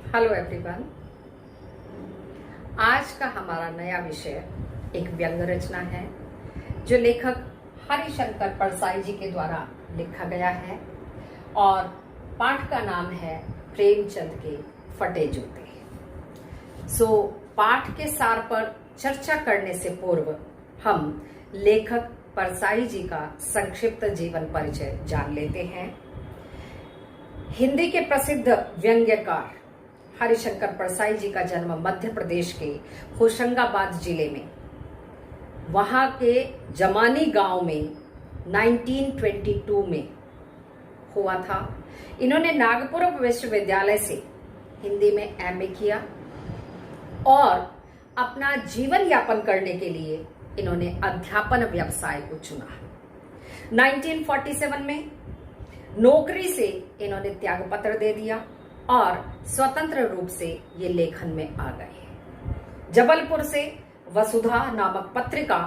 Hello everyone. आज का हमारा नया विषय एक व्यंग रचना है जो लेखक हरिशंकर परसाई जी के द्वारा लिखा गया है और पाठ का नाम है प्रेमचंद के फटे जूते। पाठ के सार पर चर्चा करने से पूर्व हम लेखक परसाई जी का संक्षिप्त जीवन परिचय जान लेते हैं। हिंदी के प्रसिद्ध व्यंग्यकार हरिशंकर परसाई जी का जन्म मध्य प्रदेश के होशंगाबाद जिले में वहां के जमानी गांव में 1922 में हुआ था। इन्होंने नागपुर विश्वविद्यालय से हिंदी में एमए किया और अपना जीवन यापन करने के लिए इन्होंने अध्यापन व्यवसाय को चुना। 1947 में नौकरी से इन्होंने त्यागपत्र दे दिया और स्वतंत्र रूप से ये लेखन में आ गए। जबलपुर से वसुधा नामक पत्रिका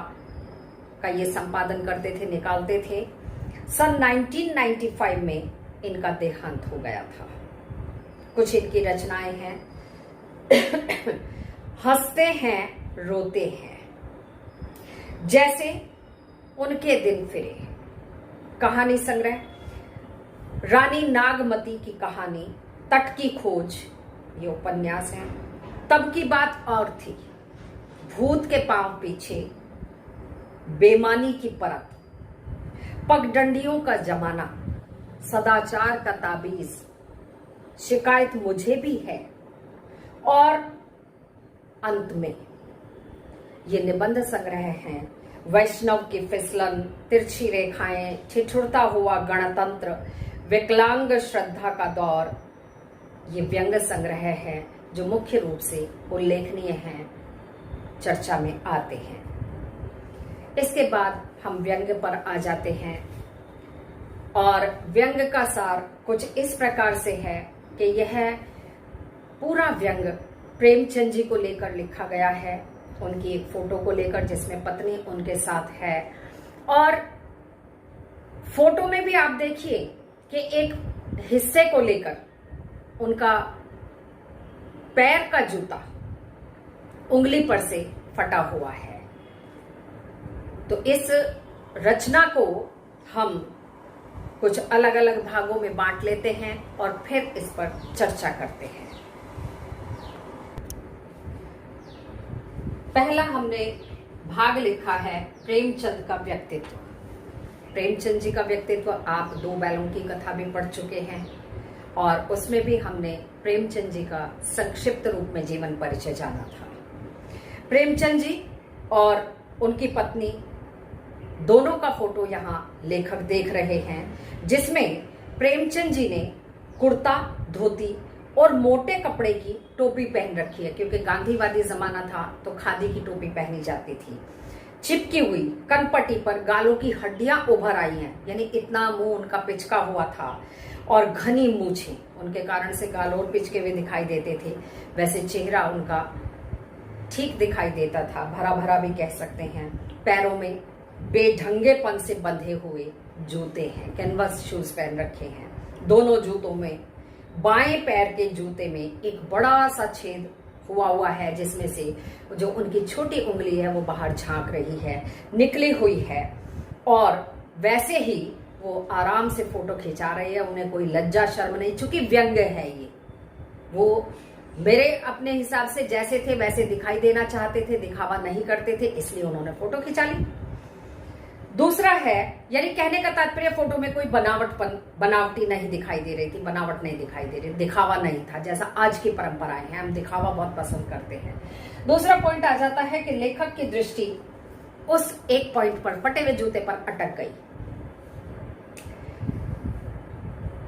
का ये संपादन करते थे, निकालते थे। सन 1995 में इनका देहांत हो गया था। कुछ इनकी रचनाएं हैं। हंसते हैं रोते हैं, जैसे उनके दिन फिरे, कहानी संग्रह, रानी नागमती की कहानी, तट की खोज, ये उपन्यास है। तब की बात और थी, भूत के पांव पीछे, बेमानी की परत, पगडंडियों का जमाना, सदाचार का ताबीज, शिकायत मुझे भी है और अंत में ये निबंध संग्रह हैं। वैष्णव की फिसलन, तिरछी रेखाएं, ठिठुरता हुआ गणतंत्र, विकलांग श्रद्धा का दौर, ये व्यंग संग्रह है जो मुख्य रूप से उल्लेखनीय हैं, चर्चा में आते हैं। इसके बाद हम व्यंग पर आ जाते हैं और व्यंग का सार कुछ इस प्रकार से है कि यह पूरा व्यंग प्रेमचंद जी को लेकर लिखा गया है, उनकी एक फोटो को लेकर जिसमें पत्नी उनके साथ है। और फोटो में भी आप देखिए कि एक हिस्से को लेकर उनका पैर का जूता उंगली पर से फटा हुआ है। तो इस रचना को हम कुछ अलग अलग भागों में बांट लेते हैं और फिर इस पर चर्चा करते हैं। पहला हमने भाग लिखा है प्रेमचंद का व्यक्तित्व। प्रेमचंद जी का व्यक्तित्व आप दो बैलों की कथा भी पढ़ चुके हैं और उसमें भी हमने प्रेमचंद जी का संक्षिप्त रूप में जीवन परिचय जाना था। प्रेमचंद जी और उनकी पत्नी दोनों का फोटो यहाँ लेखक देख रहे हैं, जिसमें प्रेमचंद जी ने कुर्ता, धोती और मोटे कपड़े की टोपी पहन रखी है, क्योंकि गांधीवादी जमाना था तो खादी की टोपी पहनी जाती थी। चिपकी हुई कनपट्टी पर गालों की हड्डियां उभर आई हैं, यानी इतना मुंह उनका पिचका हुआ था और घनी मूछें, उनके कारण से गाल और पिचके हुए दिखाई देते थे। वैसे चेहरा उनका ठीक दिखाई देता था, भरा भरा भी कह सकते हैं। पैरों में बेढंगेपन से बंधे हुए जूते हैं, कैनवस शूज पहन रखे हैं। दोनों जूतों में बाएं पैर के जूते में एक बड़ा सा छेद हुआ है, जिसमें से जो उनकी छोटी उंगली है वो बाहर झांक रही है, निकली हुई है। और वैसे ही वो आराम से फोटो खिंचा रही है, उन्हें कोई लज्जा शर्म नहीं, चूंकि व्यंग है ये। वो मेरे अपने हिसाब से जैसे थे वैसे दिखाई देना चाहते थे, दिखावा नहीं करते थे, इसलिए उन्होंने फोटो खिंचा ली। दूसरा है, यानी कहने का तात्पर्य फोटो में कोई बनावटी नहीं दिखाई दे रही थी, बनावट नहीं दिखाई दे रही, दिखावा नहीं था, जैसा आज की परंपराएं हैं, हम दिखावा बहुत पसंद करते हैं। दूसरा पॉइंट आ जाता है कि लेखक की दृष्टि उस एक पॉइंट पर, फटे हुए जूते पर अटक गई।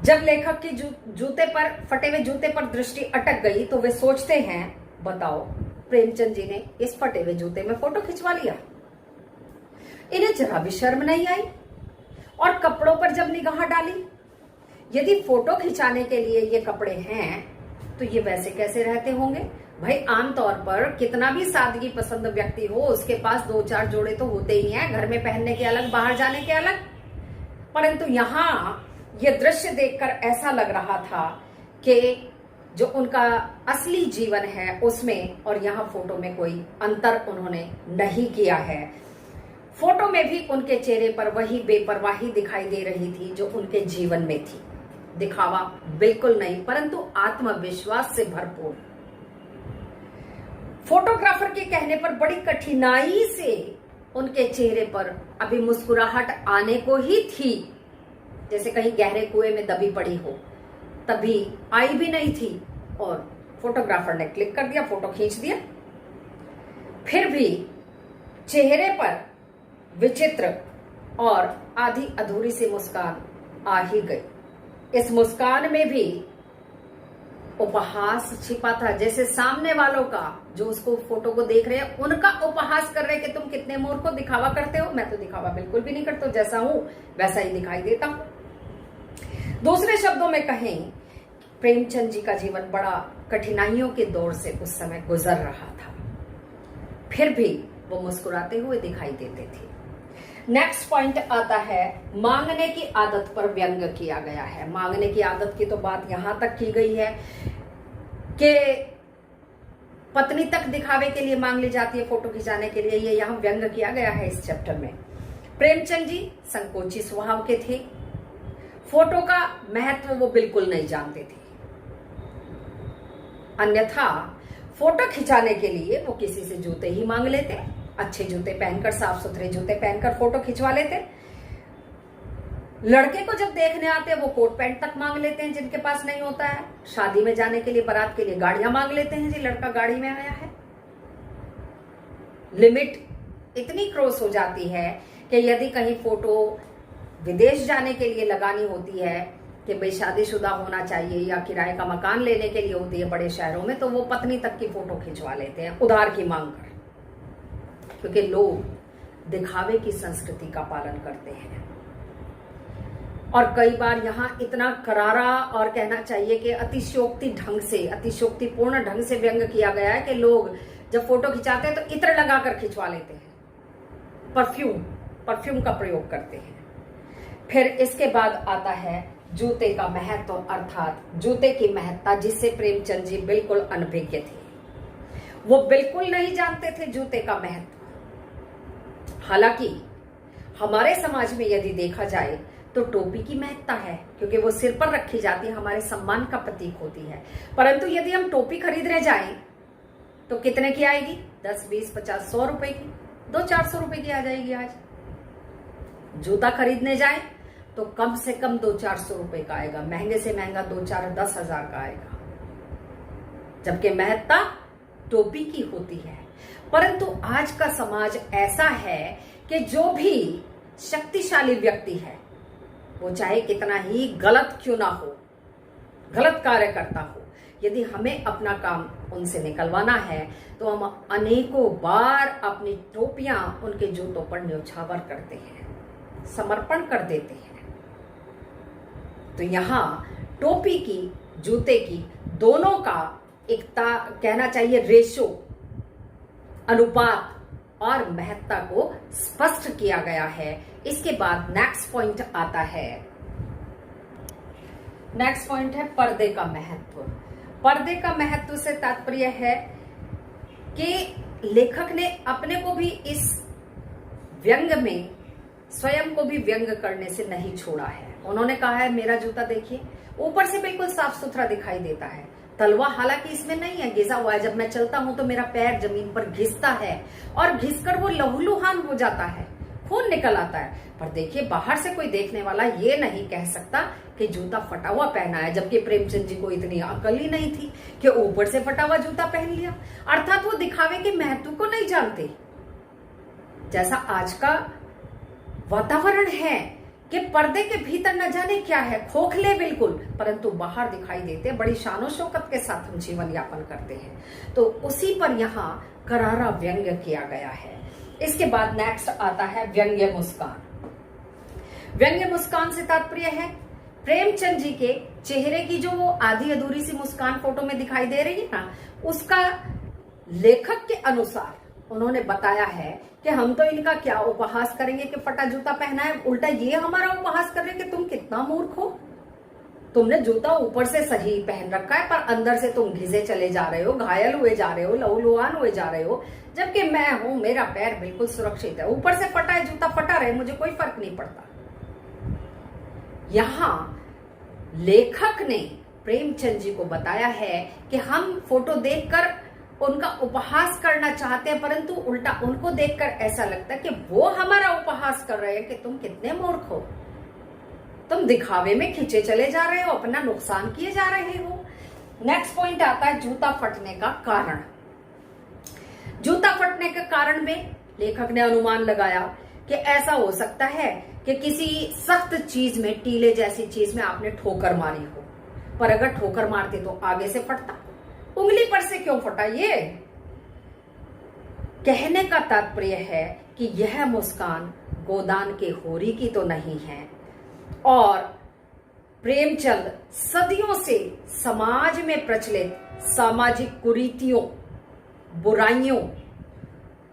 जब लेखक की जूते पर, फटे हुए जूते पर दृष्टि अटक गई तो वे सोचते हैं, बताओ प्रेमचंद जी ने इस फटे हुए जूते में फोटो खिंचवा लिया, इन्हें जरा भी शर्म नहीं आई। और कपड़ों पर जब निगाह डाली, यदि फोटो खिंचाने के लिए ये कपड़े हैं तो ये वैसे कैसे रहते होंगे। भाई आमतौर पर कितना भी सादगी पसंद व्यक्ति हो, उसके पास दो चार जोड़े तो होते ही हैं, घर में पहनने के अलग, बाहर जाने के अलग। परंतु यहाँ ये दृश्य देखकर ऐसा लग रहा था कि जो उनका असली जीवन है उसमें और यहाँ फोटो में कोई अंतर उन्होंने नहीं किया है। फोटो में भी उनके चेहरे पर वही बेपरवाही दिखाई दे रही थी जो उनके जीवन में थी। दिखावा बिल्कुल नहीं, परंतु आत्मविश्वास से भरपूर। फोटोग्राफर के कहने पर बड़ी कठिनाई से उनके चेहरे पर अभी मुस्कुराहट आने को ही थी, जैसे कहीं गहरे कुएं में दबी पड़ी हो, तभी आई भी नहीं थी और फोटोग्राफर ने क्लिक कर दिया, फोटो खींच दिया। फिर भी चेहरे पर विचित्र और आधी अधूरी सी मुस्कान आ ही गई। इस मुस्कान में भी उपहास छिपा था, जैसे सामने वालों का, जो उसको फोटो को देख रहे हैं, उनका उपहास कर रहे हैं कि तुम कितने मूर्ख हो, दिखावा करते हो। मैं तो दिखावा बिल्कुल भी नहीं करता, जैसा हूं वैसा ही दिखाई देता हूं। दूसरे शब्दों में कहें, प्रेमचंद जी का जीवन बड़ा कठिनाइयों के दौर से उस समय गुजर रहा था, फिर भी वो मुस्कुराते हुए दिखाई देते थे। नेक्स्ट पॉइंट आता है, मांगने की आदत पर व्यंग किया गया है। मांगने की आदत की तो बात यहां तक की गई है कि पत्नी तक दिखावे के लिए मांग ली जाती है, फोटो खिंचाने के लिए। ये यहां व्यंग किया गया है इस चैप्टर में। प्रेमचंद जी संकोची स्वभाव के थे, फोटो का महत्व वो बिल्कुल नहीं जानते थे। अन्यथा फोटो खिंचाने के लिए वो किसी से जूते ही मांग लेते, अच्छे जूते पहनकर, साफ सुथरे जूते पहनकर फोटो खिंचवा लेते। लड़के को जब देखने आते हैं वो कोट पैंट तक मांग लेते हैं जिनके पास नहीं होता है। शादी में जाने के लिए, बारात के लिए गाड़ियां मांग लेते हैं, जी लड़का गाड़ी में आया है। लिमिट इतनी क्रॉस हो जाती है कि यदि कहीं फोटो विदेश जाने के लिए लगानी होती है कि भाई शादीशुदा होना चाहिए या किराए का मकान लेने के लिए होती है बड़े शहरों में, तो वो पत्नी तक की फोटो खिंचवा लेते हैं उधार की मांग कर, क्योंकि लोग दिखावे की संस्कृति का पालन करते हैं। और कई बार यहाँ इतना करारा और कहना चाहिए कि अतिशयोक्ति ढंग से, अतिशयोक्तिपूर्ण ढंग से व्यंग किया गया है कि लोग जब फोटो खिंचाते हैं तो इत्र लगाकर खिंचवा लेते हैं, परफ्यूम का प्रयोग करते हैं। फिर इसके बाद आता है जूते का महत्व, अर्थात जूते की महत्ता, जिससे प्रेमचंद जी बिल्कुल अनभिज्ञ थे। वो बिल्कुल नहीं जानते थे जूते का महत्व। हालांकि हमारे समाज में यदि देखा जाए तो टोपी की महत्ता है, क्योंकि वो सिर पर रखी जाती है, हमारे सम्मान का प्रतीक होती है। परंतु यदि हम टोपी खरीदने जाएं तो कितने की आएगी? 10, 20, 50, 100 रुपए की, 200-400 रुपए की आ जाएगी। आज जूता खरीदने जाएं तो कम से कम 200-400 रुपए का आएगा, महंगे से महंगा 2-4-10 हजार का आएगा, जबकि महत्ता टोपी की होती है। परंतु आज का समाज ऐसा है कि जो भी शक्तिशाली व्यक्ति है, वो चाहे कितना ही गलत क्यों ना हो, गलत कार्य करता हो, यदि हमें अपना काम उनसे निकलवाना है तो हम अनेकों बार अपनी टोपियां उनके जूतों पर न्यौछावर करते हैं, समर्पण कर देते हैं। तो यहाँ टोपी की, जूते की, दोनों का एकता, कहना चाहिए रेशो, अनुपात और महत्ता को स्पष्ट किया गया है। इसके बाद नेक्स्ट पॉइंट आता है, नेक्स्ट पॉइंट है पर्दे का महत्व। पर्दे का महत्व से तात्पर्य है कि लेखक ने अपने को भी इस व्यंग में स्वयं को भी व्यंग करने से नहीं छोड़ा है। उन्होंने कहा है, मेरा जूता देखिए, ऊपर से बिल्कुल साफ सुथरा दिखाई देता है, तलवा हालांकि इसमें नहीं है, घिसा हुआ है। जब मैं चलता हूं तो मेरा पैर जमीन पर घिसता है और घिसकर वो लहूलुहान हो जाता है, खून निकल आता है। पर देखिए, बाहर से कोई देखने वाला ये नहीं कह सकता कि जूता फटा हुआ पहना है, जबकि प्रेमचंद जी को इतनी अकल ही नहीं थी कि ऊपर से फटा हुआ जूता पहन लिया। अर्थात वो दिखावे के महत्व को नहीं जानते। जैसा आज का वातावरण है कि पर्दे के भीतर न जाने क्या है, खोखले बिल्कुल, परंतु बाहर दिखाई देते, बड़ी शानो शौकत के साथ हम जीवन यापन करते हैं। तो उसी पर यहाँ करारा व्यंग किया गया है। इसके बाद नेक्स्ट आता है व्यंग्य मुस्कान। व्यंग्य मुस्कान से तात्पर्य है प्रेमचंद जी के चेहरे की जो वो आधी अधूरी सी मुस्कान फोटो में दिखाई दे रही है ना, उसका लेखक के अनुसार उन्होंने बताया है कि हम तो इनका क्या उपहास करेंगे कि फटा जूता पहना है, उल्टा ये हमारा उपहास कर रहे हैं कि तुम कितना मूर्ख हो, तुमने जूता ऊपर से सही पहन रखा है पर अंदर से तुम घिसे चले जा रहे हो, घायल हुए जा रहे हो, लहूलुहान हुए जा रहे हो, जबकि मैं हूं, मेरा पैर बिल्कुल सुरक्षित है। ऊपर से फटा है जूता, फटा रहे, मुझे कोई फर्क नहीं पड़ता। यहां लेखक ने प्रेमचंद जी को बताया है कि हम फोटो देखकर उनका उपहास करना चाहते हैं, परंतु उल्टा उनको देखकर ऐसा लगता है कि वो हमारा उपहास कर रहे हैं कि तुम कितने मूर्ख हो, तुम दिखावे में खींचे चले जा रहे हो, अपना नुकसान किए जा रहे हो। नेक्स्ट पॉइंट आता है जूता फटने का कारण। जूता फटने के कारण में लेखक ने अनुमान लगाया कि ऐसा हो सकता है कि किसी सख्त चीज में, टीले जैसी चीज में आपने ठोकर मारी हो, पर अगर ठोकर मारते तो आगे से फटता, उंगली पर से क्यों फटा? ये कहने का तात्पर्य है कि यह मुस्कान गोदान के होरी की तो नहीं है, और प्रेमचंद सदियों से समाज में प्रचलित सामाजिक कुरीतियों, बुराइयों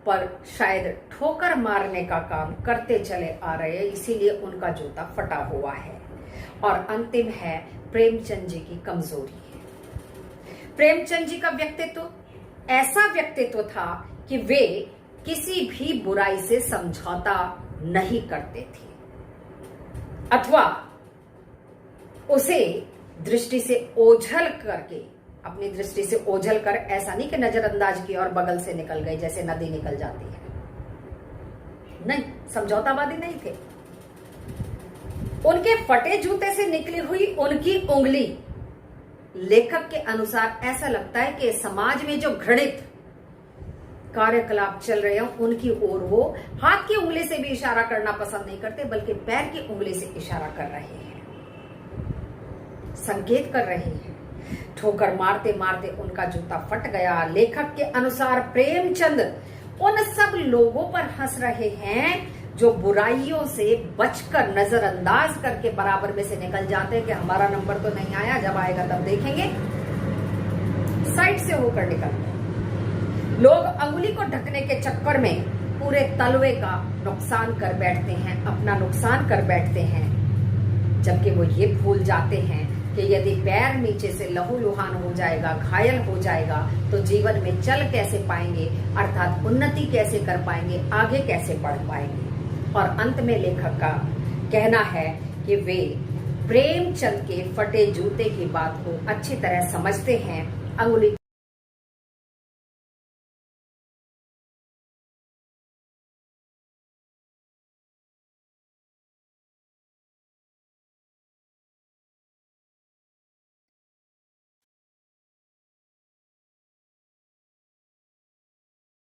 पर शायद ठोकर मारने का काम करते चले आ रहे हैं, इसीलिए उनका जूता फटा हुआ है। और अंतिम है प्रेमचंद जी की कमजोरी। प्रेमचंद जी का व्यक्तित्व ऐसा व्यक्तित्व था कि वे किसी भी बुराई से समझौता नहीं करते थे, अथवा उसे दृष्टि से ओझल करके, अपनी दृष्टि से ओझल कर, ऐसा नहीं कि नजरअंदाज की और बगल से निकल गई जैसे नदी निकल जाती है, नहीं, समझौतावादी नहीं थे। उनके फटे जूते से निकली हुई उनकी उंगली, लेखक के अनुसार ऐसा लगता है कि समाज में जो घृणित कार्यकलाप चल रहे हैं उनकी ओर वो हाथ की उंगली से भी इशारा करना पसंद नहीं करते, बल्कि पैर की उंगली से इशारा कर रहे हैं, संकेत कर रहे हैं। ठोकर मारते मारते उनका जूता फट गया। लेखक के अनुसार प्रेमचंद उन सब लोगों पर हंस रहे हैं जो बुराइयों से बचकर, नजरअंदाज करके बराबर में से निकल जाते हैं कि हमारा नंबर तो नहीं आया, जब आएगा तब देखेंगे, साइड से होकर निकलते हैं। लोग अंगुली को ढकने के चक्कर में पूरे तलवे का नुकसान कर बैठते हैं, अपना नुकसान कर बैठते हैं, जबकि वो ये भूल जाते हैं कि यदि पैर नीचे से लहूलुहान हो जाएगा, घायल हो जाएगा, तो जीवन में चल कैसे पाएंगे, अर्थात उन्नति कैसे कर पाएंगे, आगे कैसे बढ़ पाएंगे। और अंत में लेखक का कहना है कि वे प्रेमचंद के फटे जूते की बात को अच्छी तरह समझते हैं, अंगुली